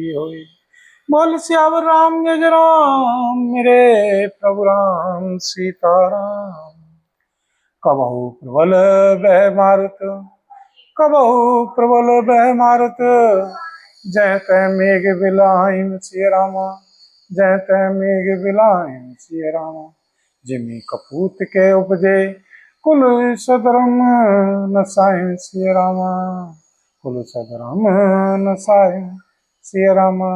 होई। बोल सियावर रामचंद्र राम मेरे प्रभु राम सीताराम। कबहु प्रबल वह मारुत, कबहु प्रबल वह मारुत, जय तै मेघ बिलाहिम सिय रामा, जय तै मेघ बिलाहिम सिय रामा। जिमि कपूत के उपजे कुल सदरम नसाहिम सिय रामा, कुल सदरम नसाहिम सिय रामा।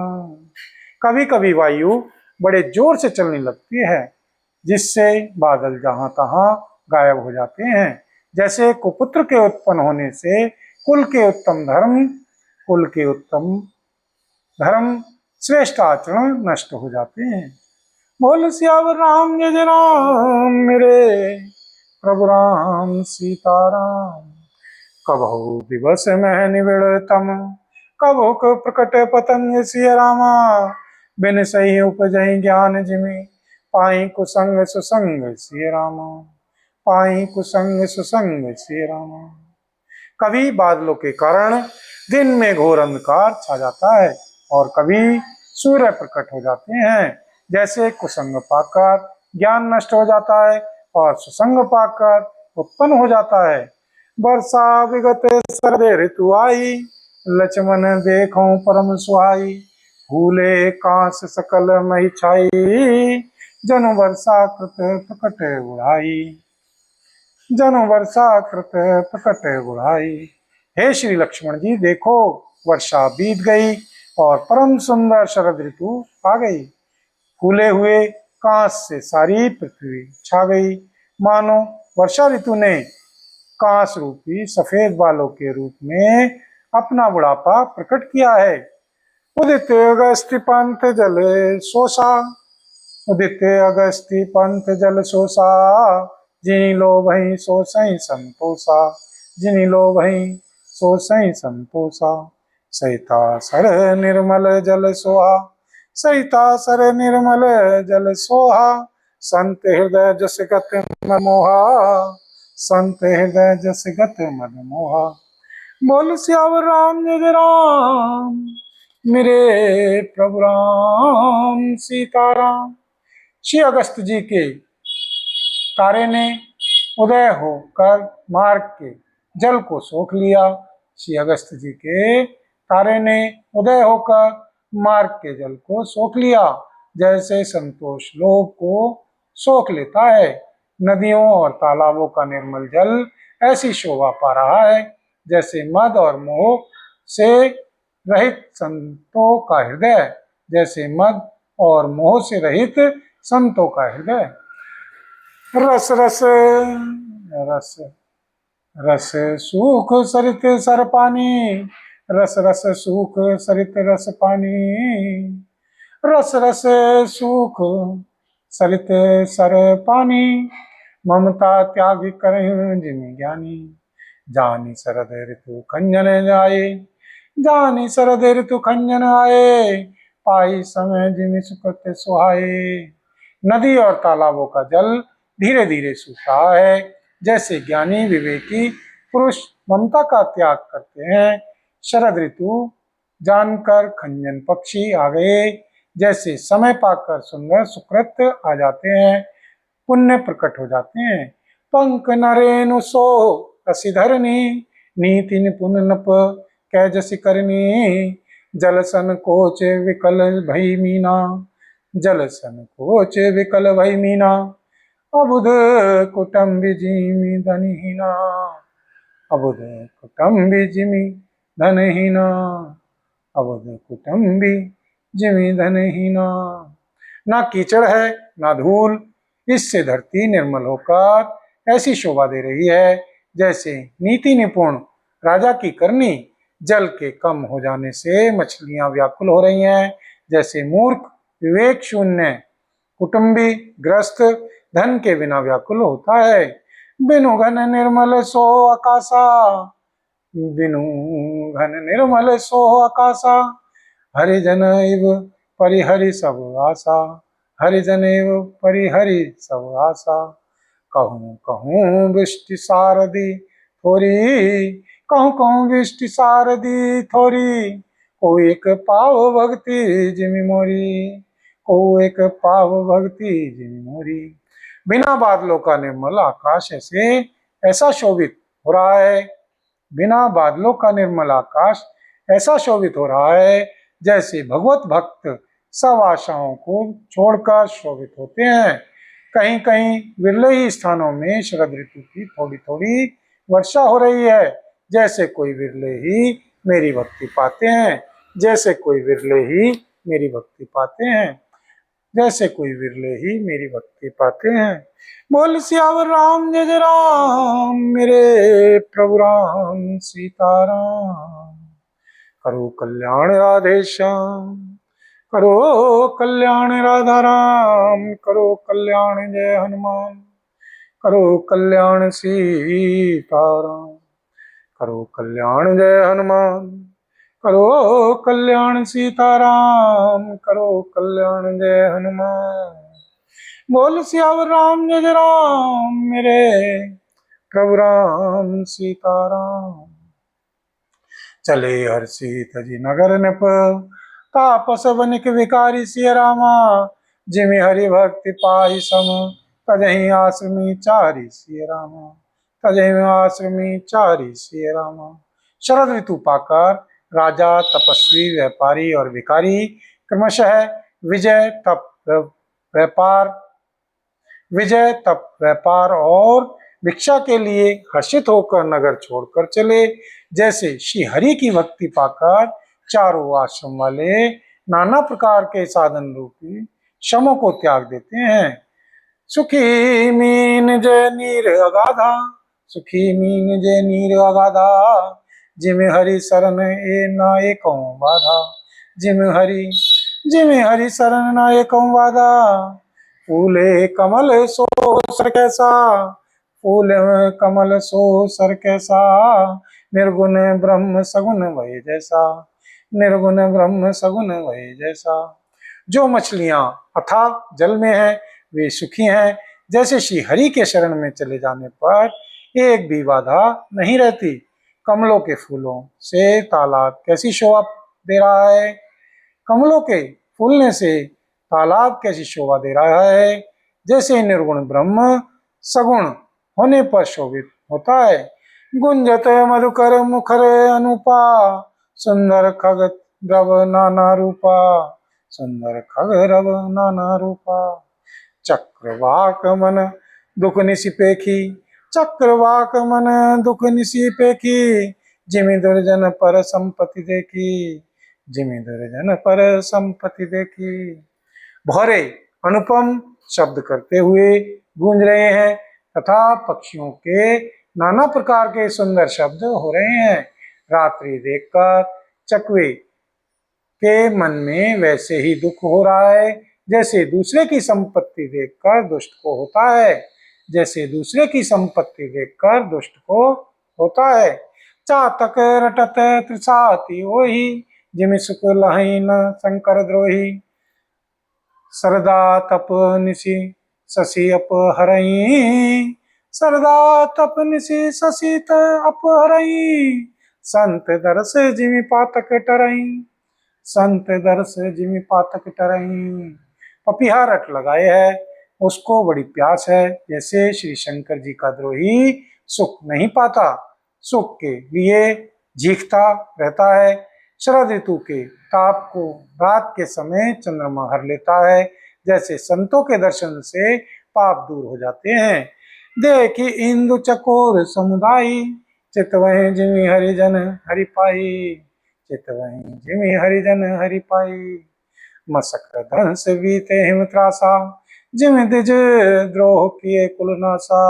कभी कभी वायु बड़े जोर से चलने लगती है, जिससे बादल जहां तहां गायब हो जाते हैं। जैसे कुपुत्र के उत्पन्न होने से कुल के उत्तम धर्म, कुल के उत्तम धर्म श्रेष्ठ आचरण नष्ट हो जाते हैं। बोल सियावर राम जय राम मेरे प्रभु राम सीताराम। कबहु दिवस में निबिड़ तम, कबहु प्रकट पतंग सिय रामा। बिन सही उपजहि ज्ञान जिमि, पाई कुसंग सुसंग सिय रामा, पाई कुसंग सुसंग सिय रामा। कभी बादलों के कारण दिन में घोर अंधकार छा जाता है और कभी सूर्य प्रकट हो जाते हैं। जैसे कुसंग पाकर ज्ञान नष्ट हो जाता है और सुसंग पाकर उत्पन्न हो जाता है। वर्षा विगत शरद ऋतु आई, लक्ष्मण देखो परम सुहाई। फूले कांस सकल मही छाई, जनु वर्षा कृत प्रकट उड़ाई, जनु वर्षा कृत प्रकट उड़ाई। हे श्री लक्ष्मण जी, देखो वर्षा बीत गई और परम सुंदर शरद ऋतु आ गई। फूले हुए कांस से सारी पृथ्वी छा गई, मानो वर्षा ऋतु ने कांस रूपी सफेद बालों के रूप में अपना बुढ़ापा प्रकट किया है। उदित अगस्त्य पंथ जल सोसा, उदित अगस्त्य पंथ जल सोसा, जिनि लो भई सो सही संतोषा, जिनि लो भई सो सही संतोषा। सहिता सर निर्मल जल सोहा, सहिता सर निर्मल जल सोहा। संत हृदय जस गत मोहा, संत हृदय जस गत मद मोहा। बोल सियावर राम जय राम मेरे प्रभु राम सीताराम। श्री अगस्त जी के तारे ने उदय होकर मार्ग के जल को सोख लिया। श्री अगस्त जी के तारे ने उदय होकर मार्ग के जल को सोख लिया, जैसे संतोष लोभ को सोख लेता है। नदियों और तालाबों का निर्मल जल ऐसी शोभा पा रहा है, जैसे मद और मोह से रहित संतों का हृदय, जैसे मद और मोह से रहित संतों का हृदय। रस रस रस रस सूख सरित सर पानी, रस रस सूख सरित रस पानी। रस रस सूख सरित सर पानी, ममता त्याग करें जिमि ज्ञानी। जानी शरद ऋतु खंजन आए, जानी शरद ऋतु खंजन आए, पाई समय जिमि सुकृत सुहाए। नदी और तालाबों का जल धीरे धीरे सूख रहा है, जैसे ज्ञानी विवेकी पुरुष ममता का त्याग करते हैं। शरद ऋतु जानकर खंजन पक्षी आ गए, जैसे समय पाकर सुंदर सुकृत आ जाते हैं, पुण्य प्रकट हो जाते हैं। पंक नरेनु सो असिधरनी, नीति निपुण नप कैजसी करनी। जलसन कोच विकल भई मीना, जलसन कोच विकल भई मीना। अबुध कुटुम्बि जिमि धनहीना, अबुध कुटुम्बि जिमि धनहीना, अबुध कुटुम्बि जिमि धनहीना। ना कीचड़ है ना धूल, इससे धरती निर्मल होकर ऐसी शोभा दे रही है, जैसे नीति निपुण राजा की करनी। जल के कम हो जाने से मछलियां व्याकुल हो रही हैं, जैसे मूर्ख विवेक शून्य कुटुंबी ग्रस्त धन के बिना व्याकुल होता है। बिनु घन निर्मल सो आकाशा, बिनु घन निर्मल सो आकाशा। हरिजन इव परिहरि सब आशा, हरिजन इव परिहरि सब आशा। कहूँ कहूँ वृष्टि सारदी थोरी, कहूँ कहूँ वृष्टि सारदी थोरी। को एक पाव भक्ति जिमि मोरी, को एक पाव भक्ति जिमि मोरी। बिना बादलों का निर्मल आकाश ऐसा शोभित हो रहा है, बिना बादलों का निर्मल आकाश ऐसा शोभित हो रहा है जैसे भगवत भक्त सब आशाओं को छोड़कर शोभित होते हैं। कहीं कहीं विरले ही स्थानों में शरद ऋतु की थोड़ी थोड़ी वर्षा हो रही है, जैसे कोई विरले ही मेरी भक्ति पाते हैं, जैसे कोई विरले ही मेरी भक्ति पाते हैं, जैसे कोई विरले ही मेरी भक्ति पाते हैं। बोल सियावर राम जय जय राम, मेरे प्रभु राम सीताराम। करो कल्याण राधे श्याम, करो कल्याण राधा राम, करो कल्याण जय हनुमान, करो कल्याण सीताराम, करो कल्याण जय हनुमान, करो कल्याण सीताराम, करो कल्याण जय हनुमान। बोल सियावर राम जय जय राम, मेरे प्रभु राम सीताराम। चले हर्षित जी नगर नृप, तापस वनिक विकारी सिय रामा, जिमि हरि भक्ति पाहि सम, तजहि आश्रमी चारि सिय रामा, तजहि आश्रमी चारि सिय रामा। शरद ऋतु पाकर राजा, तपस्वी, व्यापारी और भिखारी क्रमशः विजय तप व्यापार और भिक्षा के लिए हर्षित होकर नगर छोड़कर चले। जैसे श्री हरि की भक्ति पाकर चारों आश्रम वाले नाना प्रकार के साधन रूपी श्रमों को त्याग देते हैं। सुखी मीन जय नीर अगाधा, सुखी मीन जय नीर अगाधा, जिमि हरि शरण ए नायकों बाधा, जिमि हरि शरण नायकों बाधा। फूले कमल सो सर कैसा, फूले कमल सो सर कैसा, निर्गुण ब्रह्म सगुण वही जैसा, निर्गुण ब्रह्म सगुण वही जैसा। जो मछलियां अथाह जल में हैं वे सुखी हैं, जैसे श्री हरि के शरण में चले जाने पर एक भी बाधा नहीं रहती। कमलों के फूलों से तालाब कैसी शोभा दे रहा है, कमलों के फूलने से तालाब कैसी शोभा दे रहा है, जैसे निर्गुण ब्रह्म सगुण होने पर शोभित होता है। गुंजत मधुकर मुखर अनुपा, सुंदर खग रव नाना रूपा, सुंदर खग रव नाना रूपा। चक्रवाक मन दुख निसिपेखी, चक्रवाक मन दुख निसिपेखी, जिमि दुर्जन पर संपत्ति देखी, जिमि दुर्जन पर संपत्ति देखी। भौरे अनुपम शब्द करते हुए गूंज रहे हैं तथा पक्षियों के नाना प्रकार के सुंदर शब्द हो रहे हैं। रात्रि देखकर चकवे के मन में वैसे ही दुख हो रहा है जैसे दूसरे की संपत्ति देखकर दुष्ट को होता है, जैसे दूसरे की संपत्ति देखकर दुष्ट को होता है। चातक रटत त्रिसाती ओहि, जिमि सुख लहि न शंकर द्रोही, सरदा तप निशि शशि अपहरई, सरदा तप निशि शशि अपहरई, संत दरस जिमि पातक टरई, संत दरस जिमि पातक टरई। पपिहा रट लगाए है, उसको बड़ी प्यास है, जैसे श्री शंकर जी का द्रोही सुख नहीं पाता, सुख के लिए झींकता रहता है। शरद ऋतु के ताप को रात के समय चंद्रमा हर लेता है, जैसे संतों के दर्शन से पाप दूर हो जाते हैं। देखी इंदु चकोर समुदायी, चितवहि जिमि हरिजन हरि पाई, चितवहि जिमि हरिजन हरि पाई। मसक धंस बीते हिम त्रासा, जिमि द्विज द्रोह किए कुलनासा,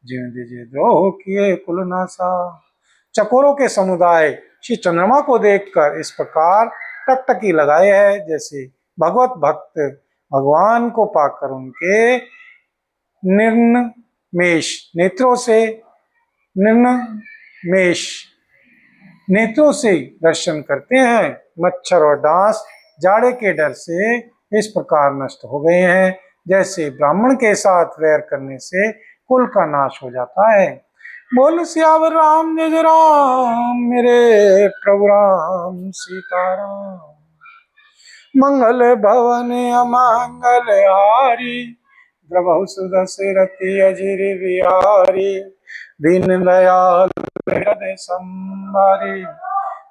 जिमि द्विज द्रोह किए कुलनासा। चकोरों के समुदाय श्री चंद्रमा को देखकर इस प्रकार टकटकी लगाए है, जैसे भगवत भक्त भगवान को पाकर उनके निर्नमेष नेत्रों से दर्शन करते हैं। मच्छर और डांस जाड़े के डर से इस प्रकार नष्ट हो गए हैं, जैसे ब्राह्मण के साथ वैर करने से कुल का नाश हो जाता है। बोल सियावर राम जय जय राम मेरे प्रभु राम सीताराम। मंगल भवन अमंगल हारी द्रवहु सुदशरथि अजिर बिहारी। दीन दयाल हृदय संभारी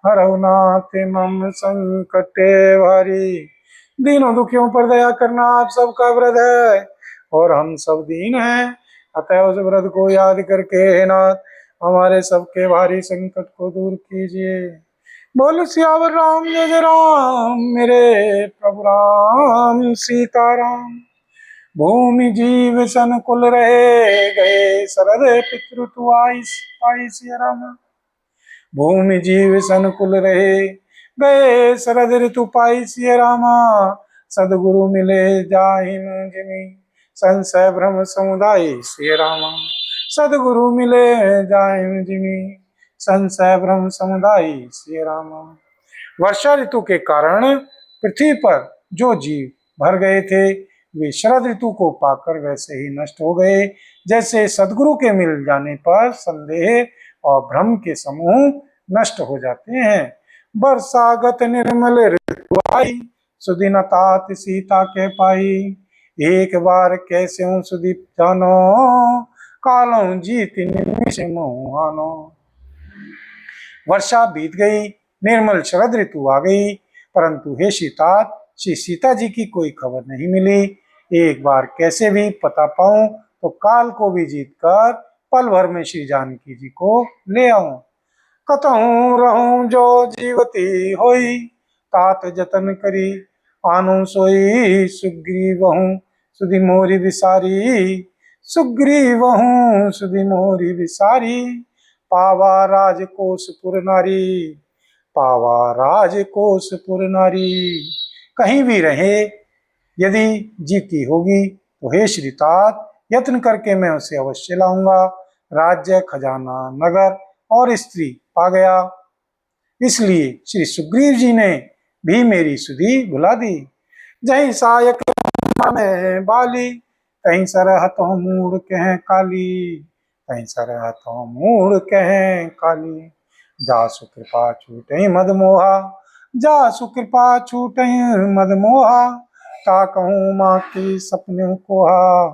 हरहु नाथ मम संकटे भारी। दीनों दुखियों पर दया करना आप सबका व्रत है और हम सब दीन हैं, अतः उस व्रत को याद करके हे नाथ हमारे सबके भारी संकट को दूर कीजिए। बोल सियावर राम जय जय राम मेरे प्रभु राम सीताराम। भूमि जीव सन कुल रहे गए शरद पितृ तु आई सिया राम। भूमि जीव सन कुल रहे गए शरद ऋतु पाई सिया रामा। सदगुरु मिले जाहिम जिमि संशय भ्रम समुदाय सिया रामा। सदगुरु मिले जाहिम जिमि संशय भ्रम समुदाय सिया रामा। वर्षा ऋतु के कारण पृथ्वी पर जो जीव भर गए थे वे शरद ऋतु को पाकर वैसे ही नष्ट हो गए जैसे सदगुरु के मिल जाने पर संदेह और भ्रम के समूह नष्ट हो जाते हैं। बरसागत निर्मल ऋतु आई सुदिन तात सीता के पाई। एक बार कैसे हूँ सुदीप जानो कालों जीत निमिष मोहानो। वर्षा बीत गई, निर्मल शरद ऋतु आ गई, परंतु हे सीतात श्री सीता जी की कोई खबर नहीं मिली। एक बार कैसे भी पता पाऊं तो काल को भी जीत कर पल भर में श्री जानकी जी को ले आऊं। कतहूँ रहूं जो जीवती होई तात जतन करी आनु सोई। सुग्रीवहूँ सुधि मोरी विसारी सुग्रीवहूँ सुधि मोरी विसारी। पावा राजकोषपुर नारी पावा राजकोषपुर नारी। कहीं भी रहे यदि जीती होगी तो हे श्रीतात यत्न करके मैं उसे अवश्य लाऊंगा। राज्य खजाना नगर और स्त्री पा गया, इसलिए श्री सुग्रीव जी ने भी मेरी सुधि भुला दी। जहीं सायक में बाली कहीं सरहतों मूड कहें काली कहीं सरहतों मूड कहें काली। जा सुकृपा छूटे मदमोहा जा सुकृपा छूटे मदमोहा। ता कहूँ माँ की सपने कोहा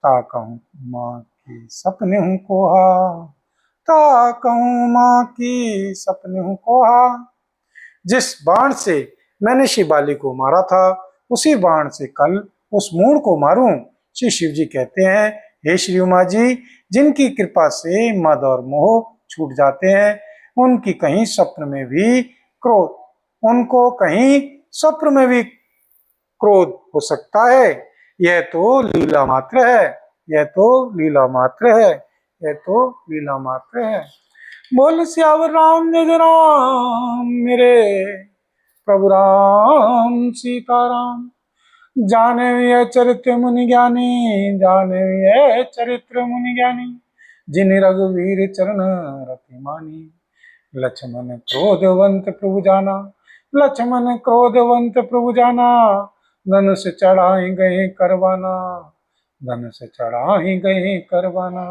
ता कहूँ माँ की सपने कोहा ता कहूँ माँ की सपने कोहा। जिस बाण से मैंने श्री बाली को मारा था उसी बाण से कल उस मूढ़ को मारूं। श्री शिव जी कहते हैं हे श्री उमा जी जिनकी कृपा से मद और मोह छूट जाते हैं उनकी कहीं स्वप्न में भी क्रोध उनको कहीं स्वप्न में भी क्रोध हो सकता है। यह तो लीला मात्र है यह तो लीला मात्र है यह तो लीला मात्र है। बोल सियावर राम जय जय राम मेरे प्रभु राम सीताराम। जाने यह चरित्र मुनि ज्ञानी जाने यह चरित्र मुनि ज्ञानी। जिन रघुवीर चरण रति मानी। लक्ष्मण क्रोधवंत प्रभु जाना लक्ष्मण क्रोधवंत प्रभु जाना। धनुष चढ़ाई गए करवाना धनुष चढ़ाई गए करवाना।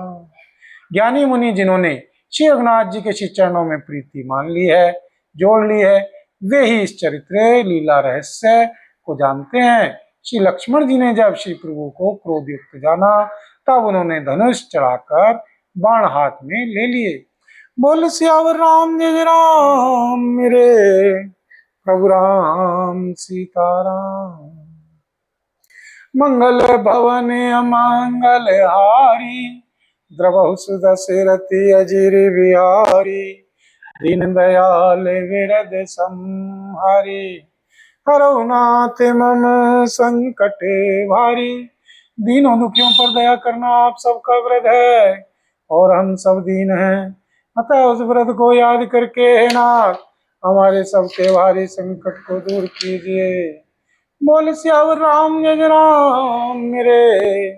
ज्ञानी मुनि जिन्होंने श्री रघुनाथ जी के श्री चरणों में प्रीति मान ली है जोड़ ली है वे ही इस चरित्र लीला रहस्य को जानते हैं। श्री लक्ष्मण जी ने जब श्री प्रभु को क्रोध युक्त जाना तब उन्होंने धनुष चढ़ाकर बाण हाथ में ले लिए। बोल सियावर राम जय राम मेरे प्रभु राम सीताराम। मंगल भवन अमंगल हारी द्रवहु सुदशरथि अजिर बिहारी। दीन दयाल विरद संहारी हरहु नाथ मम संकटे भारी। दीनों दुखियों पर दया करना आप सबका व्रत है और हम सब दीन हैं, अतः उस व्रत को याद करके नाथ हमारे सबके भारी संकट को दूर कीजिए। बोल सियावर राम जय जय राम मेरे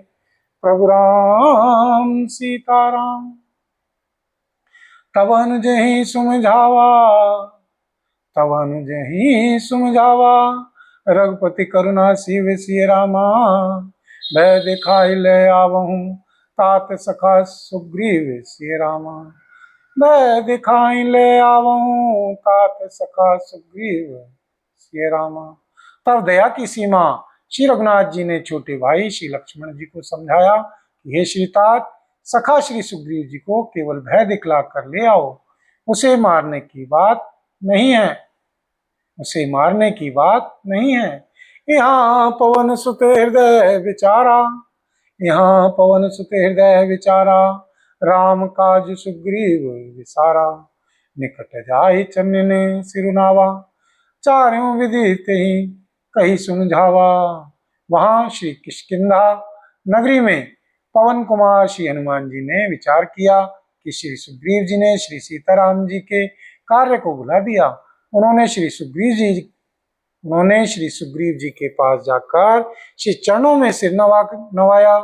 प्रभु राम सीताराम। तब अनुज ही सुमझावा तब अनुज ही सुमझावा। रघुपति करुणा शिव सिय रामा। भय दिखाई ले आवहूँ तात सखा सुग्रीव सिय रामा। मैं दिखाई ले आवऊं तात सखा सुग्रीव सिय रामा। तब दया की सीमा श्री रघुनाथ जी ने छोटे भाई श्री लक्ष्मण जी को समझाया कि हे श्री तात, सखा श्री सुग्रीव जी को केवल भय दिखला कर ले आओ, उसे मारने की बात नहीं है, उसे मारने की बात नहीं है। यहाँ पवन सुत हृदय विचारा, यहाँ पवन सुत हृदय विचारा, राम काज सुग्रीव विसारा। निकट जाय चन्ने सिरुनावा, चारों विधि ही कही सुमझावा। वहां श्री किष्किंधा नगरी में पवन कुमार श्री हनुमान जी ने विचार किया कि श्री सुग्रीव जी ने श्री सीताराम जी के कार्य को भुला दिया। उन्होंने श्री सुग्रीव जी के पास जाकर श्री चरणों में सिर नवाया।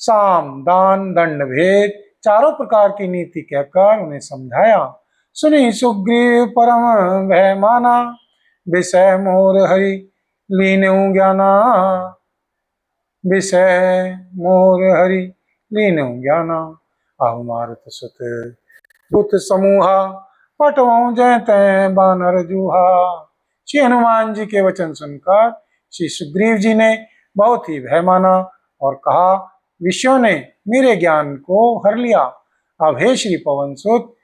साम दान दंड भेद चारों प्रकार की नीति कहकर उन्हें समझाया। सुनी सुग्रीव परम भय माना, विषय मोर हरि लीन्यु ज्ञाना, विषय मोर हरि लीन्यु ज्ञाना। आहु मारुत सुत दूत समूहा, पटवों जय तय बानर जूहा। श्री हनुमान जी के वचन सुनकर श्री सुग्रीव जी ने बहुत ही भय माना और कहा, विषयों ने मेरे ज्ञान को हर लिया। अब हे श्री पवन सुत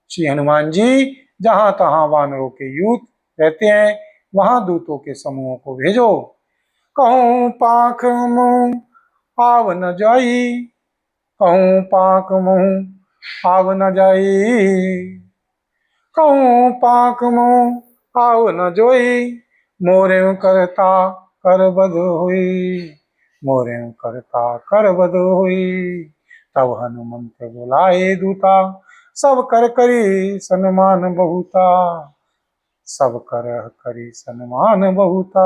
श्री हनुमान जी, जहां तहां वानरों के यूथ रहते हैं वहां दूतों के समूहों को भेजो। कहूं पाख मुंह आव न जाई, कहूं पाख मुंह आव न जाई, कहूं पाख मुंह आव न जोई। मोरे करता कर बध हुई, मोरे करता कर बध हुई। तब हनुमंत बुलाए दूता, सब कर करी सन्मान बहुता, सब कर करी सन्मान बहुता।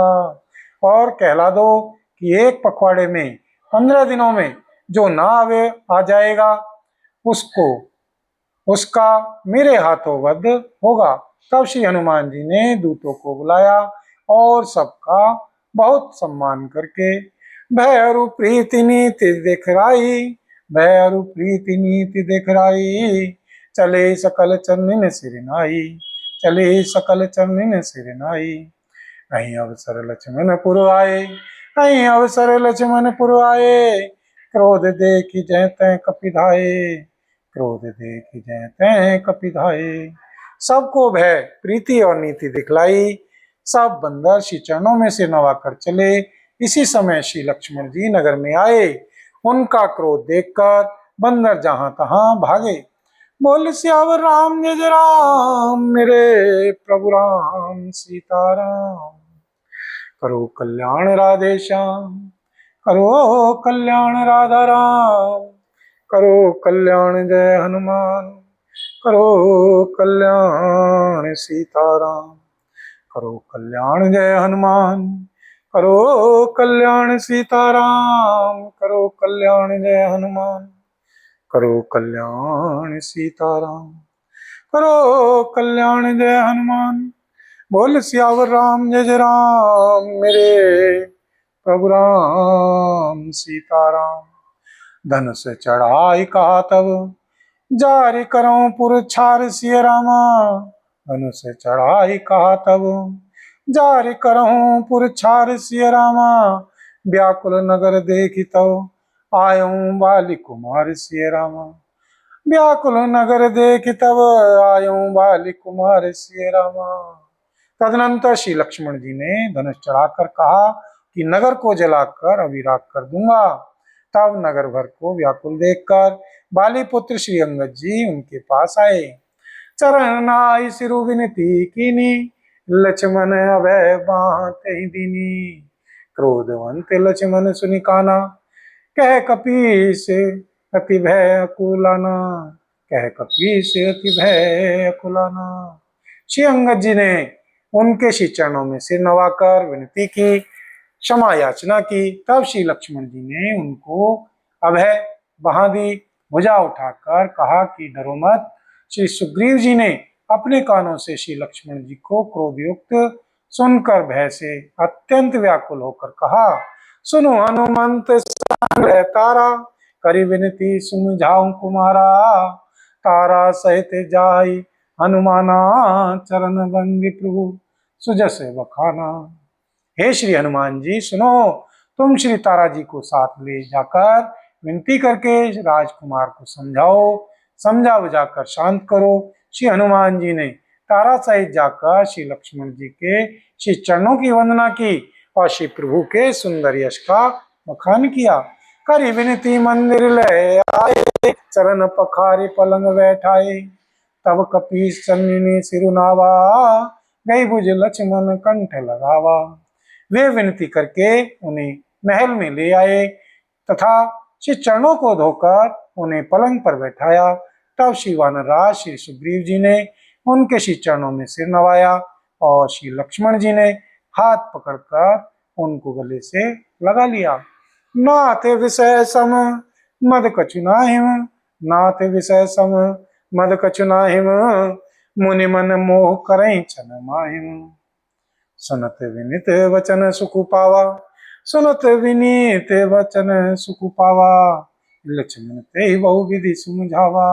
और कहला दो कि एक पखवाड़े में 15 दिनों में जो ना आवे आ जाएगा उसका मेरे हाथों वध होगा। तब श्री हनुमान जी ने दूतों को बुलाया और सबका बहुत सम्मान करके भैरु प्रीति नीति दिखराई, भैरु प्रीति नीति दिखराई। चले सकल चरणन सिर नाई, चले सकल चरणन सिर नाई। अहीं अवसर लक्ष्मण पुर आए, अहीं अवसर लक्ष्मण पुर आए। क्रोध देखि जय तय कपिधाए, क्रोध देखि जय तय कपिधाए। सबको भय प्रीति और नीति दिखलाई। सब बंदर श्री चरणों में सिर नवाकर चले। इसी समय श्री लक्ष्मण जी नगर में आए। उनका क्रोध देखकर बंदर जहां तहां भागे। बोल सियावर राम जय राम, मेरे प्रभु राम सीताराम। करो कल्याण राधे श्याम, करो कल्याण राधा राम, करो कल्याण जय हनुमान, करो कल्याण सीताराम। करो कल्याण जय हनुमान, करो कल्याण सीताराम, करो कल्याण जय हनुमान, करो कल्याण सीताराम, करो कल्याण जय हनुमान। बोल सियावर राम जय राम, मेरे प्रभु राम सीताराम। धनुष चढ़ाई कहा तब जारी करो पुरछार सिय रामा, धनुष चढ़ाई कहा तब जारी करो पुरछार सिय रामा। व्याकुल नगर देखी तब आयूं बाली कुमार सिय रामा, व्याकुल नगर देख तब आयूं बाली कुमार सिय रामा। तदनंतर श्री लक्ष्मण जी ने धनुष चढ़ाकर कहा कि नगर को जलाकर अभी राख कर दूंगा। तब नगर भर को व्याकुल देखकर बाली पुत्र श्री अंगद जी उनके पास आए। चरण आई सिरु विनती कीनी, लक्ष्मण अभय बातें दीनी। क्रोधवंत लक्ष्मण सुनि काना, कह कपीस अति भय अकुलाना, कह कपीस अति भय अकुलाना। श्री अंगद जी ने उनके श्री चरणों में सिर नवाकर विनती की, क्षमा याचना की। तब श्री लक्ष्मण जी ने उनको अभय बहा दी। भुजा उठाकर कहा कि डरो मत। श्री सुग्रीव जी ने अपने कानों से श्री लक्ष्मण जी को क्रोधयुक्त सुनकर भय से अत्यंत व्याकुल होकर कहा, सुनो हनुमंत संग्रह तारा, करी विनती सुमझाऊं कुमारा। तारा सहित जाई हनुमाना, चरण बंदी प्रभु सुजस बखाना। हे श्री हनुमान जी सुनो, तुम श्री तारा जी को साथ ले जाकर विनती करके राजकुमार को समझाओ, समझा बुझाकर शांत करो। श्री हनुमान जी ने तारा सहित जाकर श्री लक्ष्मण जी के श्री चरणों की वंदना की और श्री प्रभु के सुंदर यश का बखान किया। करी विनती मंदिर ले आए, चरण पखारे पलंग बैठाए। तब कपीस चन्नी सिरुनावा, गई भुज लक्ष्मण कंठ लगावा। वे विनती करके उन्हें महल में ले आए तथा श्री चरणों को धोकर उन्हें पलंग पर बैठाया। तब श्री वानरराज श्री सुग्रीव जी ने उनके श्री चरणों में सिर नवाया और श्री लक्ष्मण जी ने हाथ पकड़कर उनको गले से लगा लिया। नाथ विषय सम मद कछु नाहिम, नाथ विषय सम मद कछु नाहिम, मुनि मन मोह करई छन माहिम। सुनत विनीत वचन सुख पावा, सुनत विनीत वचन सुख पावा। लक्ष्मण ते बहु विधि सुमझावा,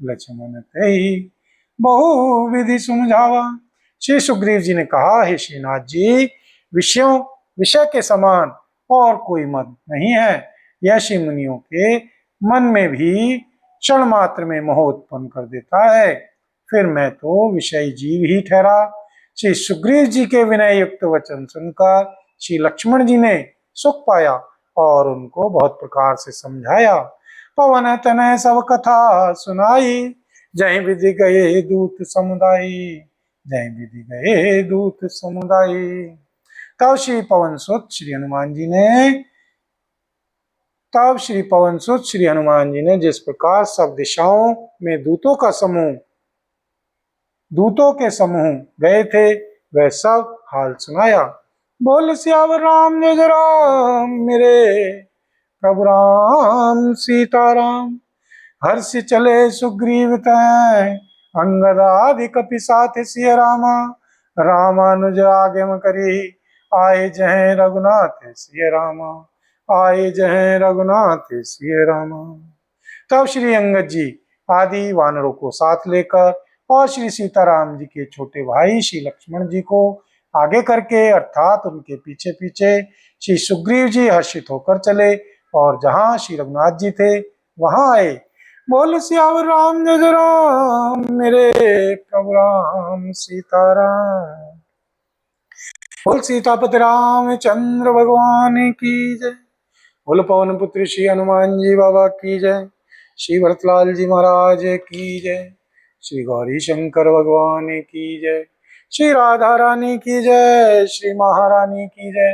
लक्ष्मण ते बहु विधि सुमझावा। श्री सुग्रीव जी ने कहा, हे श्रीनाथ जी, विषय के समान और कोई मद नहीं है। यह श्री मुनियों के मन में भी क्षण मात्र में मोह उत्पन्न कर देता है। फिर मैं तो विषय जीव ही ठहरा। श्री सुग्रीव जी के विनय युक्त वचन सुनकर श्री लक्ष्मण जी ने सुख पाया और उनको बहुत प्रकार से समझाया। पवन तनय सब कथा सुनाई, जय विधि गए दूत समुदाय, जय विधि गए दूत समुदाय। तब श्री पवन सुत श्री हनुमान जी ने जिस प्रकार सब दिशाओं में दूतों के समूह गए थे, वह सब हाल सुनाया। बोल सियावर रामचंद्र राम, मेरे प्रभु राम सीताराम। हर्ष चले सुग्रीव तै, अंगद आदि कपि साथ सिय रामा। रामानुज आगम करी, आए जय रघुनाथ सिय रामा, आए जय रघुनाथ सिय रामा। तब श्री अंगद जी आदि वानरों को साथ लेकर और श्री सीताराम जी के छोटे भाई श्री लक्ष्मण जी को आगे करके अर्थात उनके पीछे पीछे श्री सुग्रीव जी हर्षित होकर चले और जहां श्री रघुनाथ जी थे वहां आए। बोल सियावर रामचंद्र राम, मेरे प्रभु राम सीताराम। बोल सीतापति रामचंद्र भगवान की जय। बोल पवन पुत्र श्री हनुमान जी बाबा की जय। श्री भरतलाल जी महाराज की जय। श्री गौरी शंकर भगवान की जय। श्री राधा रानी की जय। श्री महारानी की जय।